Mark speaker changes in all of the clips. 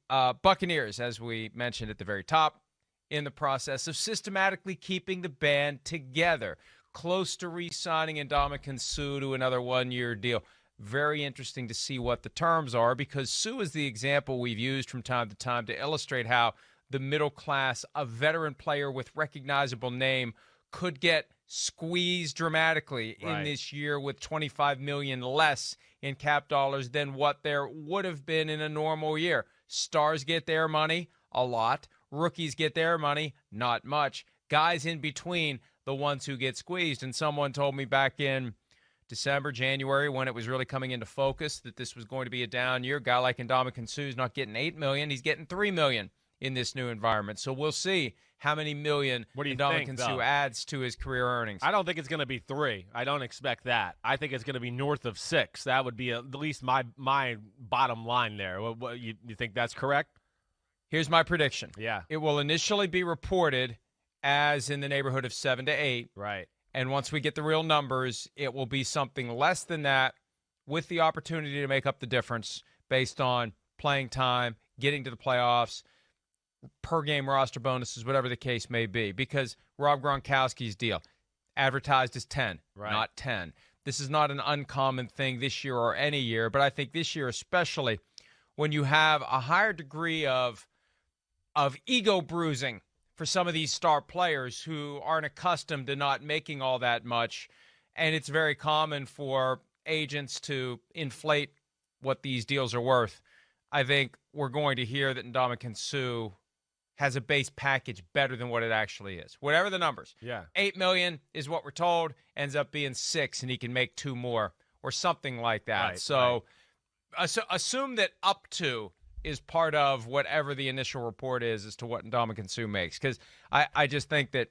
Speaker 1: the Buccaneers, as we mentioned at the very top, in the process of systematically keeping the band together, close to re-signing Ndamukong Suh to another one-year deal. Very interesting to see what the terms are, because Suh is the example we've used from time to time to illustrate how the middle class, a veteran player with recognizable name, could get squeezed dramatically in this year with $25 million less in cap dollars than what there would have been in a normal year. Stars get their money a lot. Rookies get their money not much. Guys in between, the ones who get squeezed. And someone told me back in December, January, when it was really coming into focus that this was going to be a down year. A guy like Ndamukong Suh is not getting $8 million. He's getting $3 million in this new environment. So we'll see how many million Ndamukong Suh adds to his career earnings.
Speaker 2: I don't think it's going to be 3. I don't expect that. I think it's going to be north of 6. That would be at least my bottom line there. You think that's correct?
Speaker 1: Here's my prediction.
Speaker 2: Yeah.
Speaker 1: It will initially be reported as in the neighborhood of 7 to 8.
Speaker 2: Right.
Speaker 1: And once we get the real numbers, it will be something less than that, with the opportunity to make up the difference based on playing time, getting to the playoffs, per-game roster bonuses, whatever the case may be. Because Rob Gronkowski's deal, advertised as 10, not 10. This is not an uncommon thing this year or any year, but I think this year especially, when you have a higher degree of ego bruising for some of these star players who aren't accustomed to not making all that much. And it's very common for agents to inflate what these deals are worth. I think we're going to hear that Ndamukong Suh has a base package better than what it actually is. Whatever the numbers.
Speaker 2: Yeah.
Speaker 1: $8 million is what we're told, ends up being 6, and he can make 2 more or something like that. Assume that up to is part of whatever the initial report is as to what Ndamukong Suh makes. Because I just think that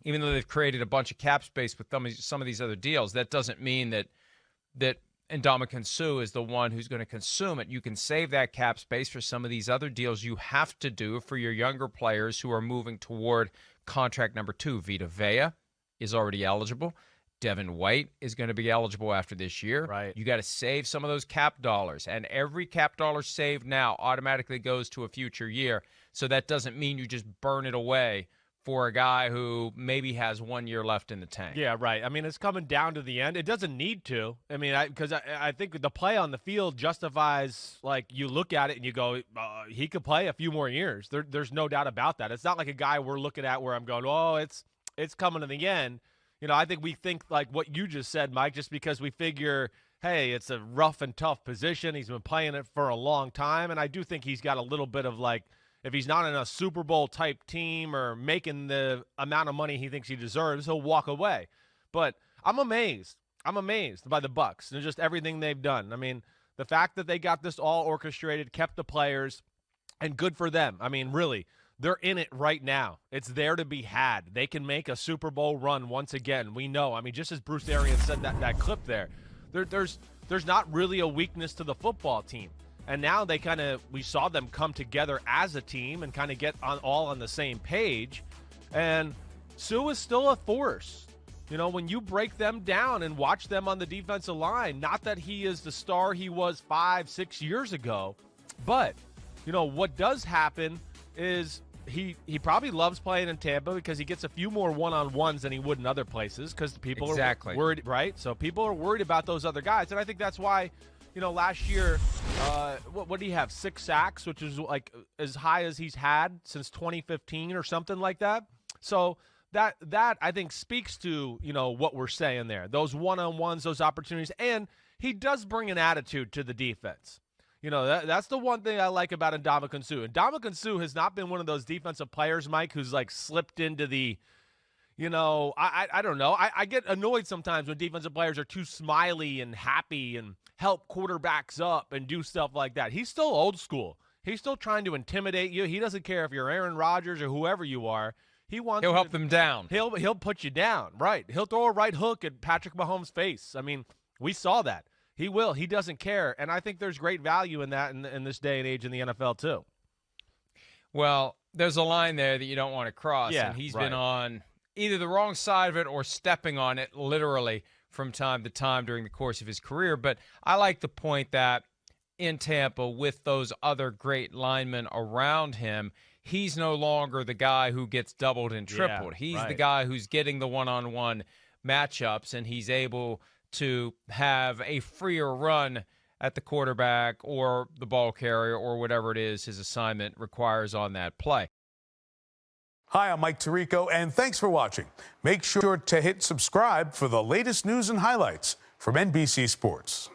Speaker 1: even though they've created a bunch of cap space with some of these other deals, that doesn't mean that Ndamukong Suh is the one who's going to consume it. You can save that cap space for some of these other deals you have to do for your younger players who are moving toward contract number 2. Vita Vea is already eligible. Devin White is going to be eligible after this year.
Speaker 2: Right.
Speaker 1: You got to save some of those cap dollars, and every cap dollar saved now automatically goes to a future year. So that doesn't mean you just burn it away for a guy who maybe has 1 year left in the tank.
Speaker 2: Yeah, right. I mean, it's coming down to the end. It doesn't need to. I mean, because I think the play on the field justifies, like, you look at it and you go, he could play a few more years. There's no doubt about that. It's not like a guy we're looking at where I'm going, oh, it's coming to the end. You know, I think we think like what you just said, Mike, just because we figure, hey, it's a rough and tough position. He's been playing it for a long time, and I do think he's got a little bit of, like, if he's not in a Super Bowl type team or making the amount of money he thinks he deserves, he'll walk away. But I'm amazed. I'm amazed by the Bucs and just everything they've done. I mean, the fact that they got this all orchestrated, kept the players, and good for them. I mean, really, they're in it right now. It's there to be had. They can make a Super Bowl run once again. We know. I mean, just as Bruce Arians said that clip there, there's not really a weakness to the football team. And now we saw them come together as a team and kind of get all on the same page. And Suh is still a force. You know, when you break them down and watch them on the defensive line, not that he is the star he was 5-6 years ago, but, you know, what does happen is he probably loves playing in Tampa because he gets a few more one-on-ones than he would in other places because people are worried, right? So people are worried about those other guys. And I think that's why, you know, last year, what did he have? 6 sacks, which is like as high as he's had since 2015 or something like that. So that I think speaks to, you know, what we're saying there. Those one-on-ones, those opportunities. And he does bring an attitude to the defense. You know, that's the one thing I like about Ndamukong Suh. Ndamukong Suh has not been one of those defensive players, Mike, who's like slipped into the, you know, I don't know. I get annoyed sometimes when defensive players are too smiley and happy and help quarterbacks up and do stuff like that. He's still old school. He's still trying to intimidate you. He doesn't care if you're Aaron Rodgers or whoever you are. He'll
Speaker 1: help them down.
Speaker 2: He'll put you down, right? He'll throw a right hook at Patrick Mahomes' face. I mean, we saw that. He will. He doesn't care. And I think there's great value in that in this day and age in the NFL too.
Speaker 1: Well, there's a line there that you don't want to cross.
Speaker 2: Yeah,
Speaker 1: and he's been on either the wrong side of it or stepping on it literally from time to time during the course of his career. But I like the point that in Tampa with those other great linemen around him, he's no longer the guy who gets doubled and tripled. He's the guy who's getting the one-on-one matchups, and he's able to have a freer run at the quarterback or the ball carrier or whatever it is his assignment requires on that play.
Speaker 3: Hi, I'm Mike Tirico, and thanks for watching. Make sure to hit subscribe for the latest news and highlights from NBC Sports.